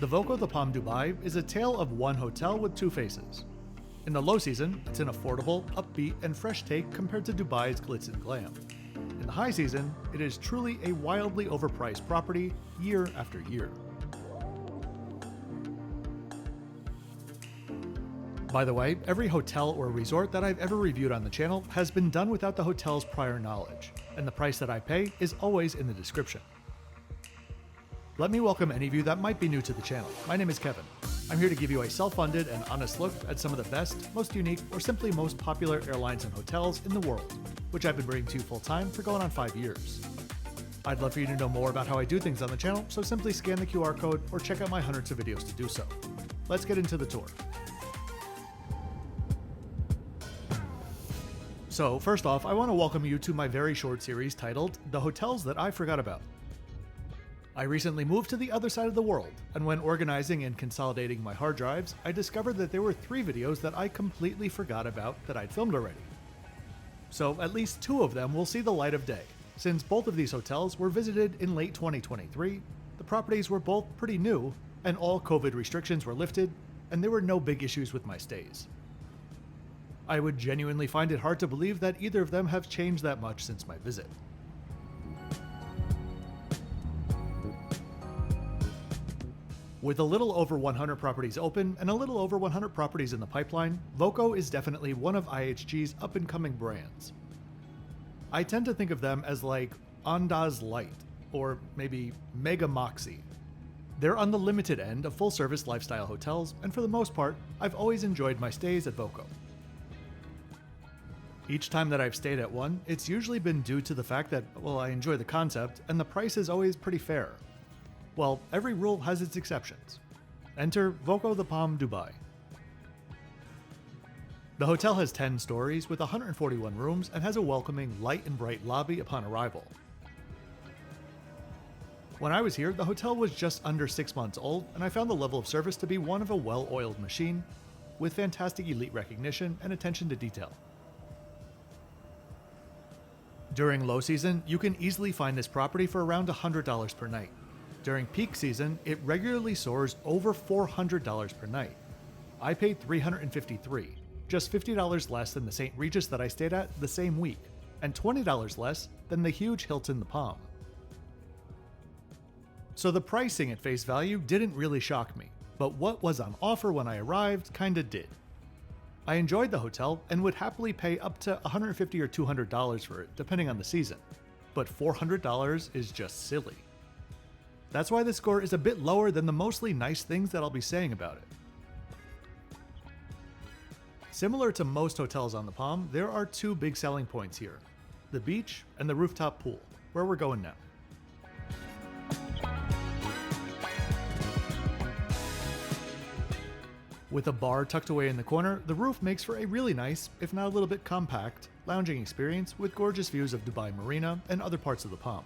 The VOCO The Palm Dubai is a tale of one hotel with two faces. In the low season, it's an affordable, upbeat, and fresh take compared to Dubai's glitz and glam. In the high season, it is truly a wildly overpriced property year after year. By the way, every hotel or resort that I've ever reviewed on the channel has been done without the hotel's prior knowledge, and the price that I pay is always in the description. Let me welcome any of you that might be new to the channel. My name is Kevin. I'm here to give you a self-funded and honest look at some of the best, most unique, or simply most popular airlines and hotels in the world, which I've been bringing to you full-time for going on 5 years. I'd love for you to know more about how I do things on the channel, so simply scan the QR code or check out my hundreds of videos to do so. Let's get into the tour. So first off, I want to welcome you to my very short series titled The Hotels That I Forgot About. I recently moved to the other side of the world, and when organizing and consolidating my hard drives, I discovered that there were 3 videos that I completely forgot about that I'd filmed already. So at least 2 of them will see the light of day. Since both of these hotels were visited in late 2023, the properties were both pretty new, and all COVID restrictions were lifted, and there were no big issues with my stays. I would genuinely find it hard to believe that either of them have changed that much since my visit. With a little over 100 properties open and a little over 100 properties in the pipeline, VOCO is definitely one of IHG's up-and-coming brands. I tend to think of them as like Andaz Light, or maybe Mega Moxie. They're on the limited end of full-service lifestyle hotels, and for the most part, I've always enjoyed my stays at VOCO. Each time that I've stayed at one, it's usually been due to the fact that, well, I enjoy the concept, and the price is always pretty fair. Well, every rule has its exceptions. Enter VOCO The Palm Dubai. The hotel has 10 stories with 141 rooms and has a welcoming, light and bright lobby upon arrival. When I was here, the hotel was just under 6 months old, and I found the level of service to be one of a well-oiled machine, with fantastic elite recognition and attention to detail. During low season, you can easily find this property for around $100 per night. During peak season, it regularly soars over $400 per night. I paid $353, just $50 less than the St. Regis that I stayed at the same week, and $20 less than the huge Hilton The Palm. So the pricing at face value didn't really shock me, but what was on offer when I arrived kinda did. I enjoyed the hotel and would happily pay up to $150 or $200 for it, depending on the season, but $400 is just silly. That's why the score is a bit lower than the mostly nice things that I'll be saying about it. Similar to most hotels on the Palm, there are 2 big selling points here: the beach and the rooftop pool, where we're going now. With a bar tucked away in the corner, the roof makes for a really nice, if not a little bit compact, lounging experience with gorgeous views of Dubai Marina and other parts of the Palm.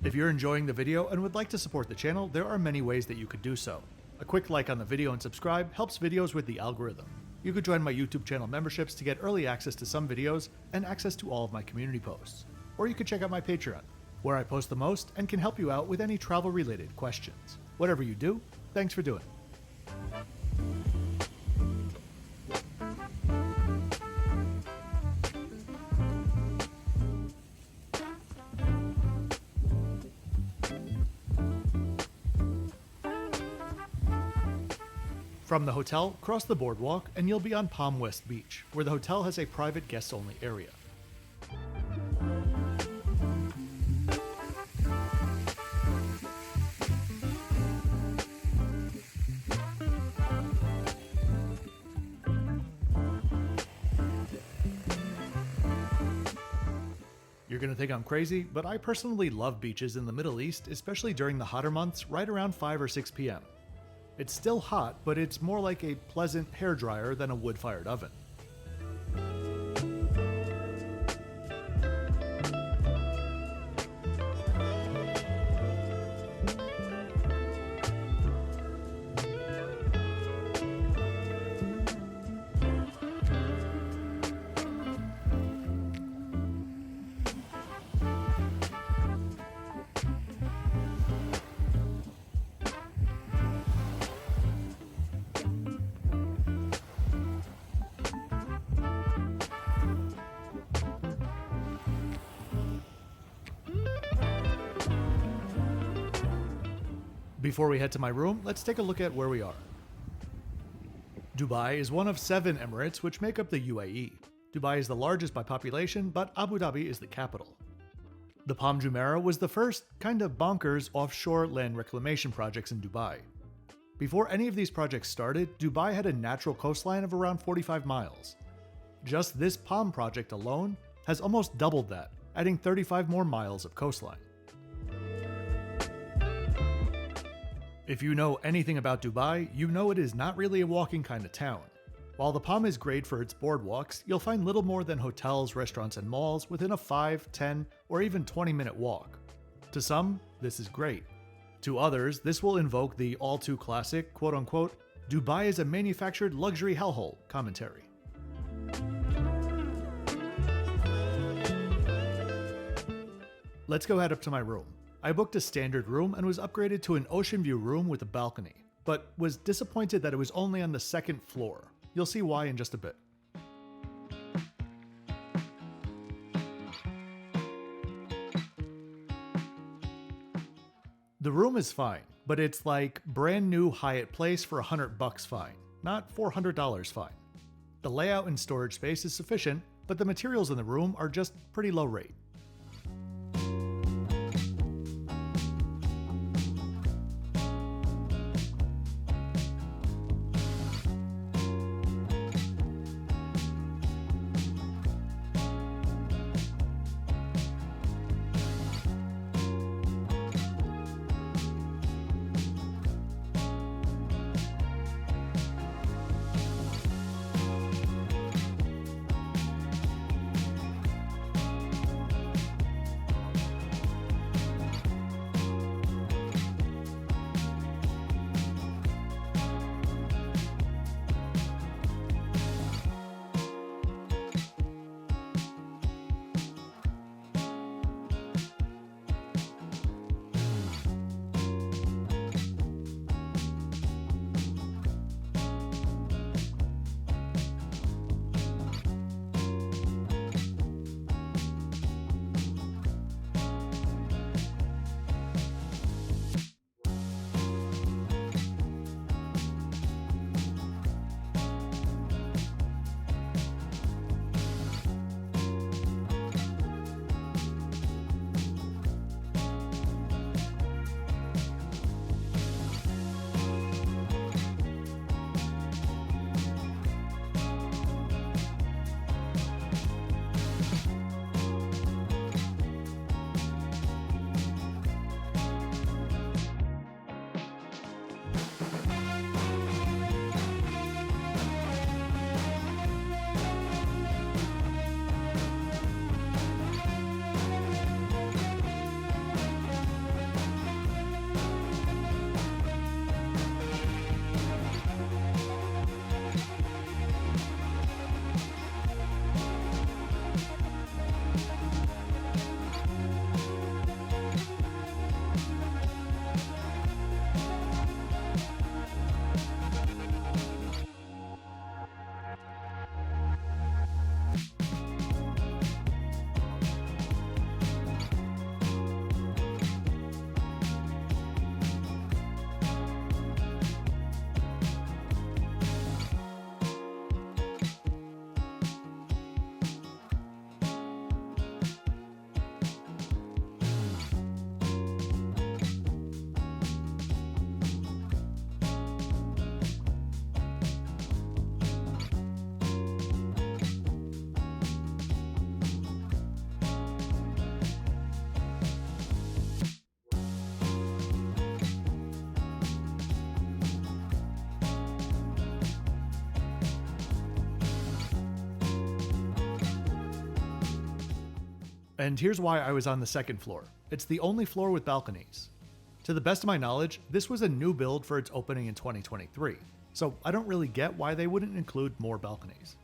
If you're enjoying the video and would like to support the channel, there are many ways that you could do so. A quick like on the video and subscribe helps videos with the algorithm. You could join my YouTube channel memberships to get early access to some videos and access to all of my community posts. Or you could check out my Patreon, where I post the most and can help you out with any travel-related questions. Whatever you do, thanks for doing it. From the hotel, cross the boardwalk and you'll be on Palm West Beach, where the hotel has a private guests-only area. You're gonna think I'm crazy, but I personally love beaches in the Middle East, especially during the hotter months, right around 5 or 6 p.m. It's still hot, but it's more like a pleasant hairdryer than a wood-fired oven. Before we head to my room, let's take a look at where we are. Dubai is one of 7 emirates which make up the UAE. Dubai is the largest by population, but Abu Dhabi is the capital. The Palm Jumeirah was the first kind of bonkers offshore land reclamation projects in Dubai. Before any of these projects started, Dubai had a natural coastline of around 45 miles. Just this palm project alone has almost doubled that, adding 35 more miles of coastline. If you know anything about Dubai, you know it is not really a walking kind of town. While the Palm is great for its boardwalks, you'll find little more than hotels, restaurants, and malls within a 5, 10, or even 20-minute walk. To some, this is great. To others, this will invoke the all-too classic, quote-unquote, Dubai is a manufactured luxury hellhole commentary. Let's go head up to my room. I booked a standard room and was upgraded to an ocean view room with a balcony, but was disappointed that it was only on the 2nd floor. You'll see why in just a bit. The room is fine, but it's like brand new Hyatt place for $100 fine, not $400 fine. The layout and storage space is sufficient, but the materials in the room are just pretty low rate. And here's why I was on the 2nd floor. It's the only floor with balconies. To the best of my knowledge, this was a new build for its opening in 2023, so I don't really get why they wouldn't include more balconies.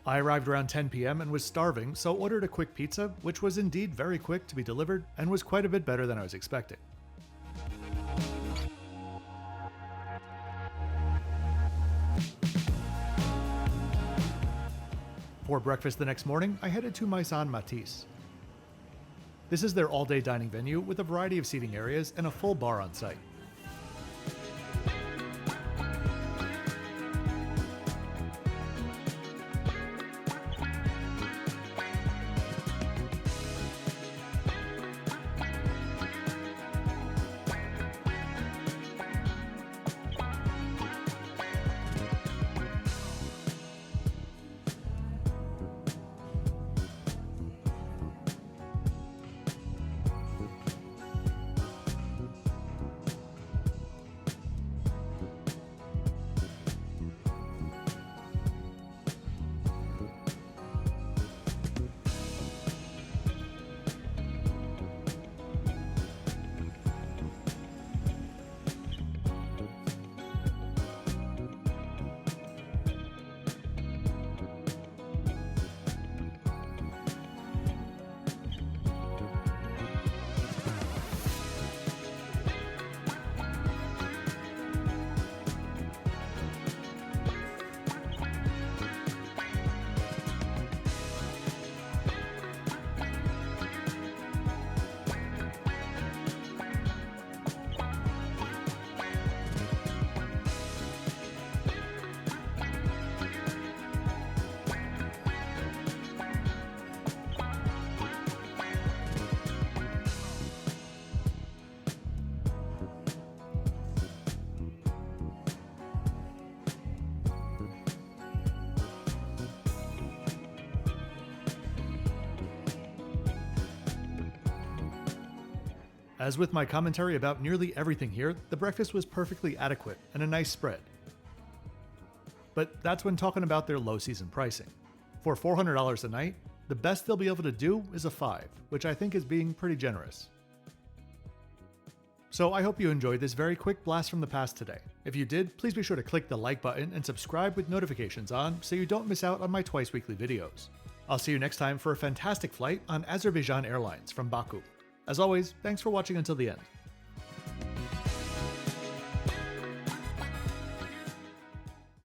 I arrived around 10 p.m. and was starving, so ordered a quick pizza, which was indeed very quick to be delivered and was quite a bit better than I was expecting. For breakfast the next morning, I headed to Maison Mathis. This is their all-day dining venue with a variety of seating areas and a full bar on site. As with my commentary about nearly everything here, the breakfast was perfectly adequate and a nice spread. But that's when talking about their low season pricing. For $400 a night, the best they'll be able to do is a 5, which I think is being pretty generous. So I hope you enjoyed this very quick blast from the past today. If you did, please be sure to click the like button and subscribe with notifications on so you don't miss out on my twice weekly videos. I'll see you next time for a fantastic flight on Azerbaijan Airlines from Baku. As always, thanks for watching until the end.